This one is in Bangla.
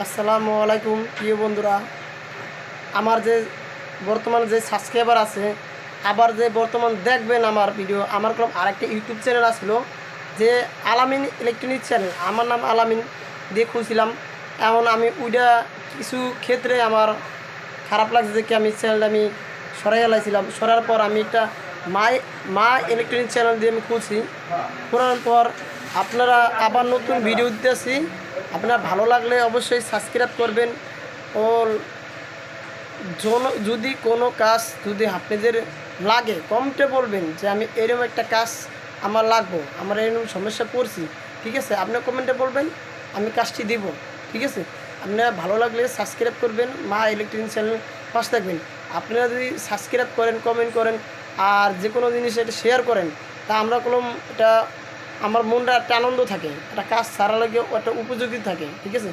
আসসালামু আলাইকুম প্রিয় বন্ধুরা। আমার যে বর্তমান যে সাবস্ক্রাইবার আছে, আবার যে বর্তমান দেখবেন আমার ভিডিও, আমার কোনো আরেকটা ইউটিউব চ্যানেল আসলো যে আলামিন ইলেকট্রনিক চ্যানেল, আমার নাম আলামিন দিয়ে খুঁজছিলাম। এমন আমি ওইটা কিছু ক্ষেত্রে আমার খারাপ লাগছে দেখে আমি চ্যানেলটা আমি সরাই এলাইছিলাম। সরার পর আমি একটা মা ইলেকট্রনিক চ্যানেল দিয়ে আমি খুলছি। খোলার পর আপনারা আবার নতুন ভিডিও দিতেছি। আপনার ভালো লাগলে অবশ্যই সাবস্ক্রাইব করবেন। ও যদি কোনো কাজ যদি আপনাদের লাগে কমেন্টে বলবেন যে আমি এরকম একটা কাজ আমার লাগবো, আমার এরকম সমস্যা পড়ছি, ঠিক আছে? আপনি কমেন্টে বলবেন, আমি কাজটি দিব, ঠিক আছে? আপনারা ভালো লাগলে সাবস্ক্রাইব করবেন, মা ইলেকট্রনিক চ্যানেল পাশে থাকবেন। আপনারা যদি সাবস্ক্রাইব করেন, কমেন্ট করেন আর যে কোনো জিনিস এটা শেয়ার করেন, তা আমরা কলম এটা আমার মনটা একটা আনন্দ থাকে, একটা কাজ সারা লাগে একটা উপযোগী থাকে, ঠিক আছে?